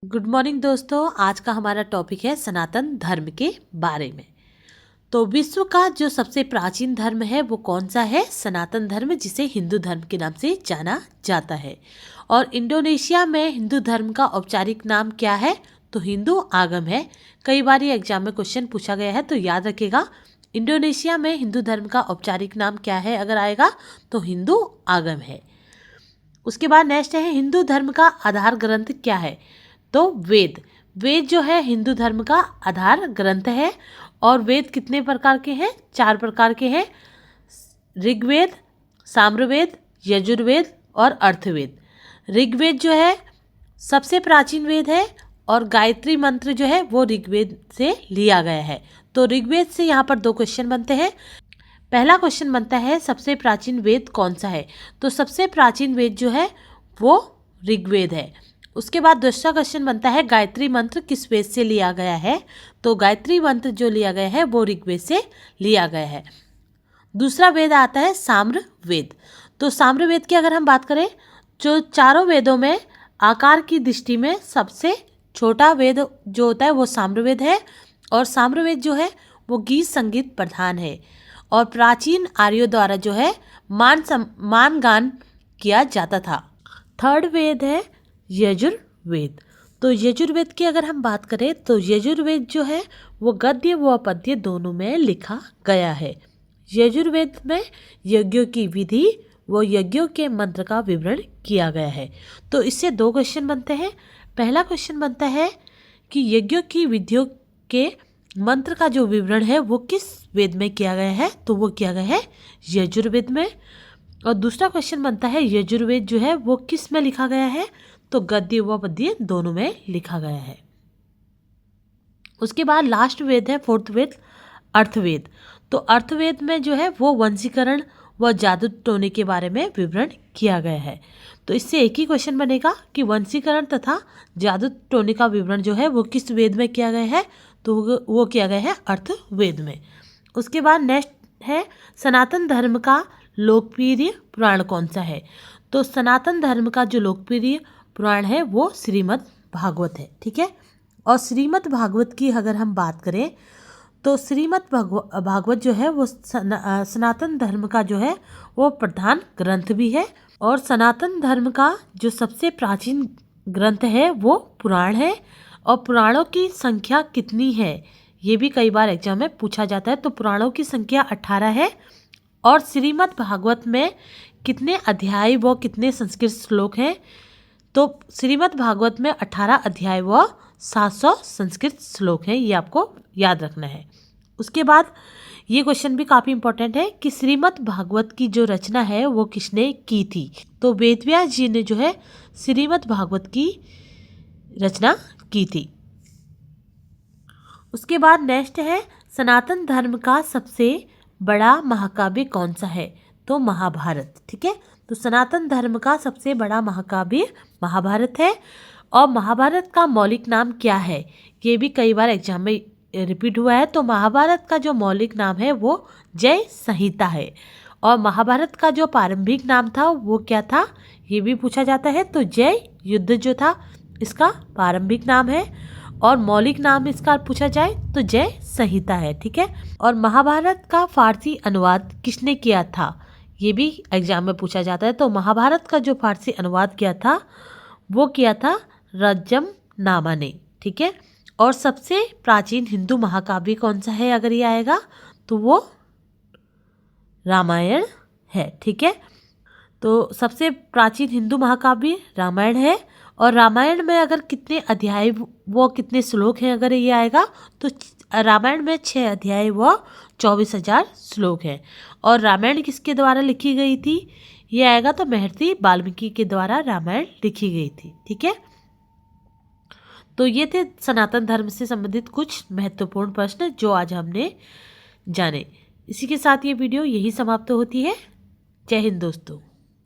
Good morning दोस्तों। आज का हमारा टॉपिक है सनातन धर्म के बारे में। तो विश्व का जो सबसे प्राचीन धर्म है वो कौन सा है? सनातन धर्म, जिसे हिंदू धर्म के नाम से जाना जाता है। और इंडोनेशिया में हिंदू धर्म का औपचारिक नाम क्या है? तो हिंदू आगम है। कई बार ये एग्जाम में क्वेश्चन पूछा गया है, तो याद रखिएगा इंडोनेशिया में हिंदू धर्म का औपचारिक नाम क्या है। अगर आएगा तो हिंदू आगम है। उसके बाद नेक्स्ट है हिंदू धर्म का आधार ग्रंथ क्या है? तो वेद। वेद जो है हिंदू धर्म का आधार ग्रंथ है। और वेद कितने प्रकार के हैं? 4 प्रकार के हैं। ऋग्वेद, सामवेद, यजुर्वेद और अर्थवेद। ऋग्वेद जो है सबसे प्राचीन वेद है और गायत्री मंत्र जो है वो ऋग्वेद से लिया गया है। तो ऋग्वेद से यहाँ पर 2 क्वेश्चन बनते हैं। पहला क्वेश्चन बनता है सबसे प्राचीन वेद कौन सा है? तो सबसे प्राचीन वेद जो है वो ऋग्वेद है। उसके बाद दूसरा क्वेश्चन बनता है गायत्री मंत्र किस वेद से लिया गया है? तो गायत्री मंत्र जो लिया गया है वो ऋग्वेद से लिया गया है। दूसरा वेद आता है साम्रवेद। तो साम्रवेद की अगर हम बात करें, जो चारों वेदों में आकार की दृष्टि में सबसे छोटा वेद जो होता है वो साम्रवेद है। और साम्रवेद जो है वो गीत संगीत प्रधान है और प्राचीन आर्यों द्वारा जो है मान गान किया जाता था। थर्ड वेद है यजुर्वेद। तो यजुर्वेद की अगर हम बात करें तो यजुर्वेद जो है वो गद्य व पद्य दोनों में लिखा गया है। यजुर्वेद में यज्ञों की विधि व यज्ञों के मंत्र का विवरण किया गया है। तो इससे 2 क्वेश्चन बनते हैं। पहला क्वेश्चन बनता है कि यज्ञों की विधियों के मंत्र का जो विवरण है वो किस वेद में किया गया है? तो वो किया गया है यजुर्वेद में। और दूसरा क्वेश्चन बनता है यजुर्वेद जो है वो किस में लिखा गया है? तो गद्य व पद्य दोनों में लिखा गया है। उसके बाद लास्ट वेद है 4th वेद अर्थवेद। तो अर्थवेद में जो है वो वंशीकरण व जादू टोने के बारे में विवरण किया गया है। तो इससे एक ही क्वेश्चन बनेगा कि वंशीकरण तथा जादू टोने का विवरण जो है वो किस वेद में किया गया है? तो वो किया गया है अर्थवेद में। उसके बाद नेक्स्ट है सनातन धर्म का लोकप्रिय पुराण कौन सा है? तो सनातन धर्म का जो लोकप्रिय पुराण है वो श्रीमद् भागवत है। ठीक है। और श्रीमद् भागवत की अगर हम बात करें तो श्रीमद् भागवत जो है वो सनातन धर्म का जो है वो प्रधान ग्रंथ भी है। और सनातन धर्म का जो सबसे प्राचीन ग्रंथ है वो पुराण है। और पुराणों की संख्या कितनी है ये भी कई बार एग्जाम में पूछा जाता है। तो पुराणों की संख्या 18 है। और श्रीमद् भागवत में कितने अध्याय व कितने संस्कृत श्लोक हैं? तो श्रीमद् भागवत में 18 अध्याय व 700 संस्कृत श्लोक हैं। ये आपको याद रखना है। उसके बाद ये क्वेश्चन भी काफ़ी इंपॉर्टेंट है कि श्रीमद् भागवत की जो रचना है वो किसने की थी? तो वेदव्यास जी ने जो है श्रीमद् भागवत की रचना की थी। उसके बाद नेक्स्ट है सनातन धर्म का सबसे बड़ा महाकाव्य कौन सा है? तो महाभारत। ठीक है। तो सनातन धर्म का सबसे बड़ा महाकाव्य महाभारत है। और महाभारत का मौलिक नाम क्या है? ये भी कई बार एग्जाम में रिपीट हुआ है। तो महाभारत का जो मौलिक नाम है वो जय संहिता है। और महाभारत का जो प्रारंभिक नाम था वो क्या था? ये भी पूछा जाता है। तो जय युद्ध जो था इसका प्रारंभिक नाम है। और मौलिक नाम इसका पूछा जाए तो जय संहिता है। ठीक है। और महाभारत का फारसी अनुवाद किसने किया था? ये भी एग्जाम में पूछा जाता है। तो महाभारत का जो फारसी अनुवाद किया था वो किया था रज्जम नामा ने। ठीक है। और सबसे प्राचीन हिंदू महाकाव्य कौन सा है? अगर ये आएगा तो वो रामायण है। ठीक है। तो सबसे प्राचीन हिंदू महाकाव्य रामायण है। और रामायण में अगर कितने अध्याय वो कितने श्लोक हैं अगर ये आएगा तो रामायण में 6 अध्याय व 24,000 श्लोक हैं। और रामायण किसके द्वारा लिखी गई थी? ये आएगा तो महर्षि वाल्मीकि के द्वारा रामायण लिखी गई थी। ठीक है। तो ये थे सनातन धर्म से संबंधित कुछ महत्वपूर्ण प्रश्न जो आज हमने जाने। इसी के साथ ये वीडियो यही समाप्त होती है। जय हिंद दोस्तों।